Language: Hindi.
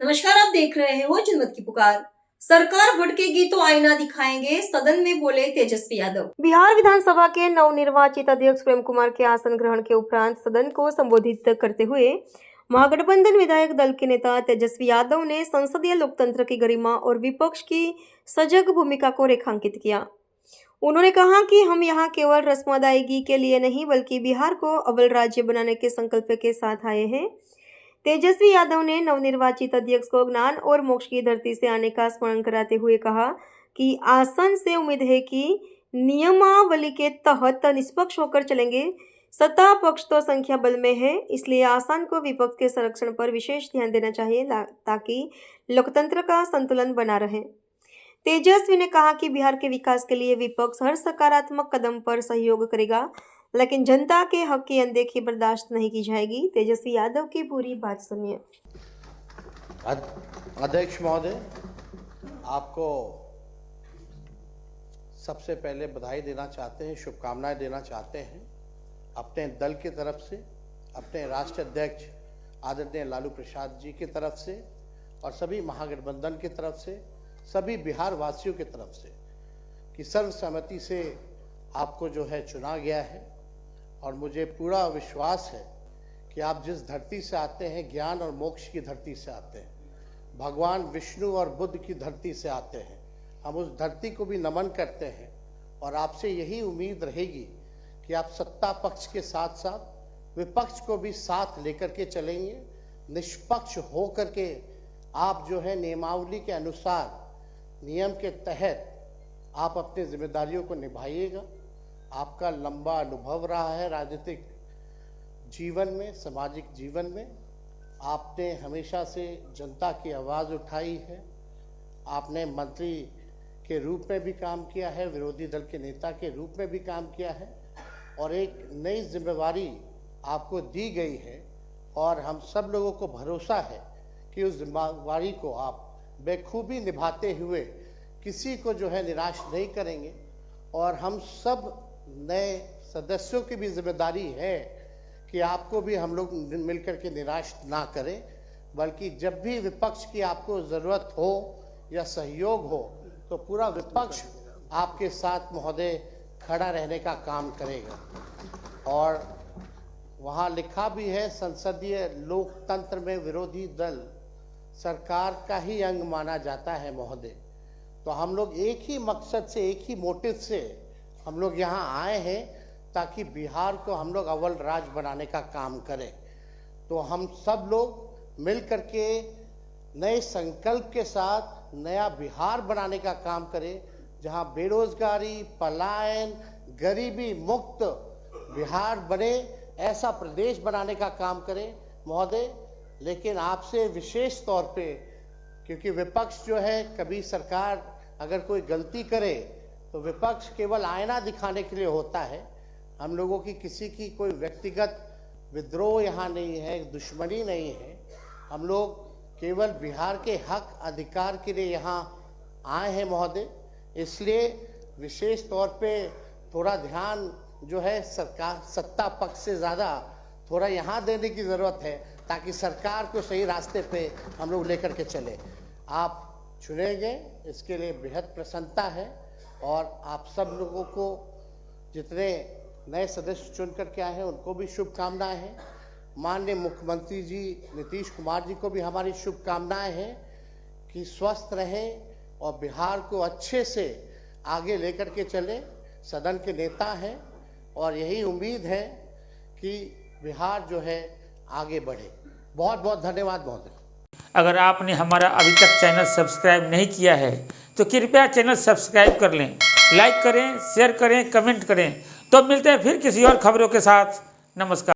नमस्कार, आप देख रहे हो जनमत की पुकार। सरकार भड़केगी तो आईना दिखाएंगे, सदन में बोले तेजस्वी यादव। बिहार विधानसभा के नवनिर्वाचित अध्यक्ष प्रेम कुमार के आसन ग्रहण के उपरांत सदन को संबोधित करते हुए महागठबंधन विधायक दल के नेता तेजस्वी यादव ने संसदीय लोकतंत्र की गरिमा और विपक्ष की सजग भूमिका को रेखांकित किया। उन्होंने कहा कि हम यहाँ केवल रस्म अदायगी के लिए नहीं बल्कि बिहार को अव्वल राज्य बनाने के संकल्प के साथ आए हैं। तेजस्वी यादव ने नवनिर्वाचित अध्यक्ष को ज्ञान और मोक्ष की धरती से आने का स्मरण कराते हुए कहा कि आसन से उम्मीद है कि नियमावली के तहत निष्पक्ष होकर चलेंगे। सत्ता पक्ष तो संख्या बल में है, इसलिए आसन को विपक्ष के संरक्षण पर विशेष ध्यान देना चाहिए ताकि लोकतंत्र का संतुलन बना रहे। तेजस्वी ने कहा कि बिहार के विकास के लिए विपक्ष हर सकारात्मक कदम पर सहयोग करेगा, लेकिन जनता के हक की अनदेखी बर्दाश्त नहीं की जाएगी। तेजस्वी यादव की पूरी बात सुनिए। अध्यक्ष महोदय, आपको सबसे पहले बधाई देना चाहते हैं, शुभकामनाएं देना चाहते हैं अपने दल की तरफ से, अपने राष्ट्रीय अध्यक्ष आदरणीय लालू प्रसाद जी की तरफ से और सभी महागठबंधन की तरफ से, सभी बिहार वासियों की तरफ से कि सर्वसम्मति से आपको जो है चुना गया है। और मुझे पूरा विश्वास है कि आप जिस धरती से आते हैं, ज्ञान और मोक्ष की धरती से आते हैं, भगवान विष्णु और बुद्ध की धरती से आते हैं। हम उस धरती को भी नमन करते हैं और आपसे यही उम्मीद रहेगी कि आप सत्ता पक्ष के साथ साथ विपक्ष को भी साथ लेकर के चलेंगे। निष्पक्ष हो करके आप जो है नियमावली के अनुसार, नियम के तहत आप अपनी जिम्मेदारियों को निभाइएगा। आपका लंबा अनुभव रहा है राजनीतिक जीवन में, सामाजिक जीवन में। आपने हमेशा से जनता की आवाज़ उठाई है। आपने मंत्री के रूप में भी काम किया है, विरोधी दल के नेता के रूप में भी काम किया है और एक नई जिम्मेवारी आपको दी गई है और हम सब लोगों को भरोसा है कि उस जिम्मेवारी को आप बेखूबी निभाते हुए किसी को जो है निराश नहीं करेंगे। और हम सब नए सदस्यों की भी जिम्मेदारी है कि आपको भी हम लोग मिलकर के निराश ना करें, बल्कि जब भी विपक्ष की आपको ज़रूरत हो या सहयोग हो तो पूरा विपक्ष आपके साथ महोदय खड़ा रहने का काम करेगा। और वहाँ लिखा भी है, संसदीय लोकतंत्र में विरोधी दल सरकार का ही अंग माना जाता है महोदय। तो हम लोग एक ही मकसद से, एक ही मोटिव से हम लोग यहाँ आए हैं ताकि बिहार को हम लोग अव्वल राज्य बनाने का काम करें। तो हम सब लोग मिल करके नए संकल्प के साथ नया बिहार बनाने का काम करें, जहाँ बेरोजगारी, पलायन, गरीबी मुक्त बिहार बने, ऐसा प्रदेश बनाने का काम करें महोदय। लेकिन आपसे विशेष तौर पे, क्योंकि विपक्ष जो है, कभी सरकार अगर कोई गलती करे तो विपक्ष केवल आईना दिखाने के लिए होता है। हम लोगों की किसी की कोई व्यक्तिगत विद्रोह यहाँ नहीं है, दुश्मनी नहीं है। हम लोग केवल बिहार के हक अधिकार के लिए यहाँ आए हैं महोदय। इसलिए विशेष तौर पे थोड़ा ध्यान जो है सरकार, सत्ता पक्ष से ज़्यादा थोड़ा यहाँ देने की ज़रूरत है ताकि सरकार को सही रास्ते पे हम लोग लेकर के चले। आप चुने गए, इसके लिए बेहद प्रसन्नता है। और आप सब लोगों को, जितने नए सदस्य चुन करके आए हैं, उनको भी शुभकामनाएं हैं। माननीय मुख्यमंत्री जी नीतीश कुमार जी को भी हमारी शुभकामनाएं हैं कि स्वस्थ रहें और बिहार को अच्छे से आगे लेकर के चले। सदन के नेता हैं और यही उम्मीद है कि बिहार जो है आगे बढ़े। बहुत बहुत धन्यवाद महोदय। अगर आपने हमारा अभी तक चैनल सब्सक्राइब नहीं किया है तो कृपया चैनल सब्सक्राइब कर लें, लाइक करें, शेयर करें, कमेंट करें। तो मिलते हैं फिर किसी और खबरों के साथ। नमस्कार।